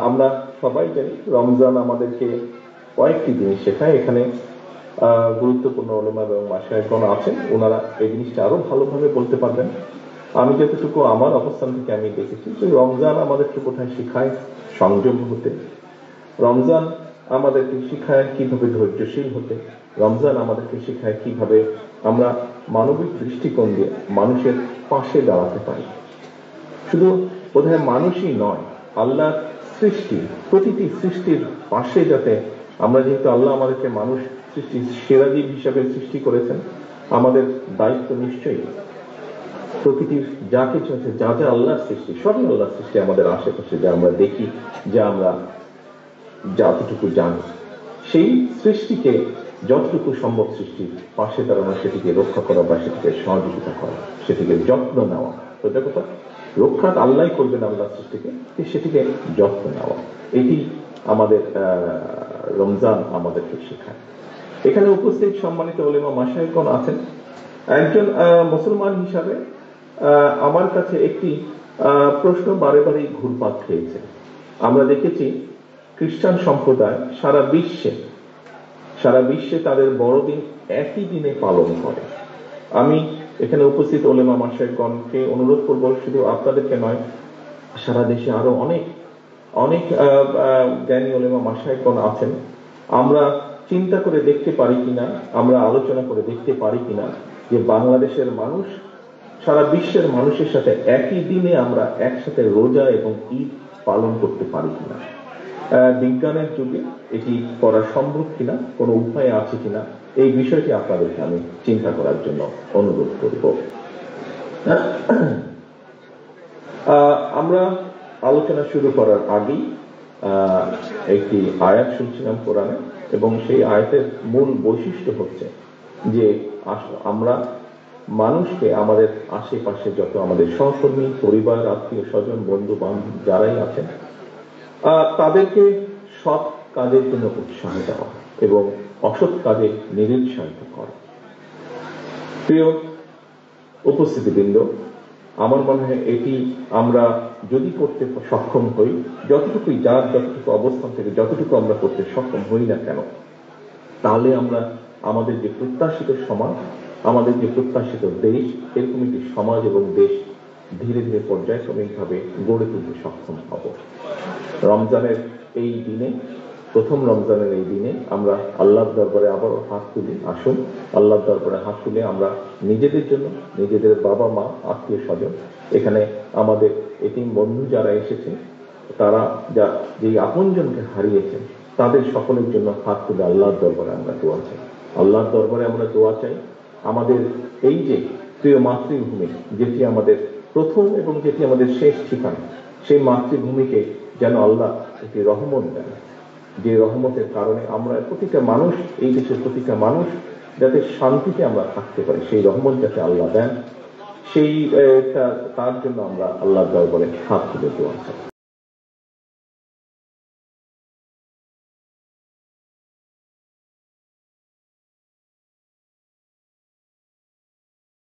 আমরা সবাই জানি রমজান আমাদেরকে কয়েকটি জিনিস শেখায়। এখানে গুরুত্বপূর্ণ ওলামা এবং মাশায়েখগণ আছেন, ওনারা এই জিনিসটা আরো ভালোভাবে বলতে পারবেন। আমি যতটুকু আমার অবস্থান থেকে আমি দেখেছি যে রমজান আমাদেরকে কোথায় শিখায় সংযম হতে, রমজান আমাদেরকে শিখায় কিভাবে ধৈর্যশীল হতে, রমজান আমাদেরকে শিখায় কিভাবে আমরা মানবিক দৃষ্টিকোণ দিয়ে মানুষের পাশে দাঁড়াতে পারি। শুধু বোধহয় মানুষই নয়, আল্লাহ সৃষ্টি, প্রতিটি সৃষ্টির পাশে যাতে আমরা, যেহেতু আল্লাহ আমাদেরকে মানুষ সৃষ্টির সেরা জীব হিসাবে সৃষ্টি করেছেন, আমাদের দায়িত্ব নিশ্চয়ই প্রকৃতির যা কিছু আছে, যা যা আল্লাহর সৃষ্টি, সবই আল্লাহর সৃষ্টি, আমাদের আশেপাশে যা আমরা দেখি, যা আমরা যতটুকু জানি, সেই সৃষ্টিকে যতটুকু সম্ভব সৃষ্টির পাশে দাঁড়ানো, সেটিকে রক্ষা করা বা সেটিকে সহযোগিতা করা, সেটিকে যত্ন নেওয়া। সোজা কথা, রক্ষা আল্লাহ করবেন আল্লাহ সৃষ্টিকে, সেটিকে যত্ন নেওয়া, এটি আমাদের রমজান আমাদেরকে শেখায়। এখানে উপস্থিত সম্মানিত ওলামা মাশায়েখগণ আছেন। একজন মুসলমান হিসাবে আমার কাছে একটি প্রশ্ন বারে বারেই ঘুরপাক খেয়েছে। আমরা দেখেছি খ্রিস্টান সম্প্রদায় সারা বিশ্বে তাদের বড়দিন একই দিনে পালন করে। আমি এখানে উপস্থিত ওলামা মাশায়েখগণকে অনুরোধ করব, শুধু আপনাদেরকে নয়, সারা দেশে আরো অনেক জ্ঞানী ওলামা মাশায়েখগণ আছেন। আমরা চিন্তা করে দেখতে পারি কিনা, আমরা আলোচনা করে দেখতে পারি কিনা যে বাংলাদেশের মানুষ সারা বিশ্বের মানুষের সাথে একই দিনে আমরা একসাথে রোজা এবং ঈদ পালন করতে পারি কিনা, বিজ্ঞানের যুগে এটি করা সম্ভব কিনা, কোনো উপায় আছে কিনা, এই বিষয়টি আপনাদেরকে আমি চিন্তা করার জন্য অনুরোধ করব। আমরা আলোচনা শুরু করার আগেই একটি আয়াত শুনছিলাম কোরআনে, এবং সেই আয়াতের মূল বৈশিষ্ট্য হচ্ছে যে আমরা মানুষকে, আমাদের আশেপাশে যত আমাদের সহকর্মী, পরিবার, আত্মীয় স্বজন, বন্ধু বান্ধব যারাই আছেন, তাদেরকে সৎ কাজের জন্য উৎসাহ দেওয়া এবং অসৎ কাজে নিরুৎসাহিত করা। প্রিয় উপস্থিতিবৃন্দ, আমার মনে হয় এটি আমরা যদি করতে সক্ষম হই, যতটুকুই যতটুকু অবস্থান থেকে যতটুকু আমরা করতে সক্ষম হই না কেন, তাহলে আমরা আমাদের যে প্রত্যাশিত সমাজ, আমাদের যে প্রত্যাশিত দেশ, এরকম একটি সমাজ এবং দেশ ধীরে ধীরে পর্যায়ক্রমিকভাবে গড়ে তুলতে সক্ষম হব। রমজানের এই দিনে, প্রথম রমজানের এই দিনে আমরা আল্লাহর দরবারে আবারও হাত তুলি। আসুন আল্লাহর দরবারে হাত তুলে আমরা নিজেদের জন্য, নিজেদের বাবা মা, আত্মীয় স্বজন, এখানে আমাদের এতিম বন্ধু যারা এসেছে, তারা যেই আপনজনকে হারিয়েছেন, তাদের সকলের জন্য হাত তুলে আল্লাহর দরবারে আমরা দোয়া চাই। আল্লাহর দরবারে আমরা দোয়া চাই আমাদের এই যে প্রিয় মাতৃভূমি, যেটি আমাদের প্রথম এবং যেটি আমাদের শেষ ঠিকানা, সেই মাতৃভূমিকে যেন আল্লাহ একটি রহমত দেন, যে রহমতের কারণে আমরা প্রতিটা মানুষ, এই দেশের প্রতিটা মানুষ যাতে শান্তিতে আমরা থাকতে পারি, সেই রহমত যাতে আল্লাহ দেন, তার জন্য আমরা আল্লাহর দরবারে হাত তুলে দোয়া চাই।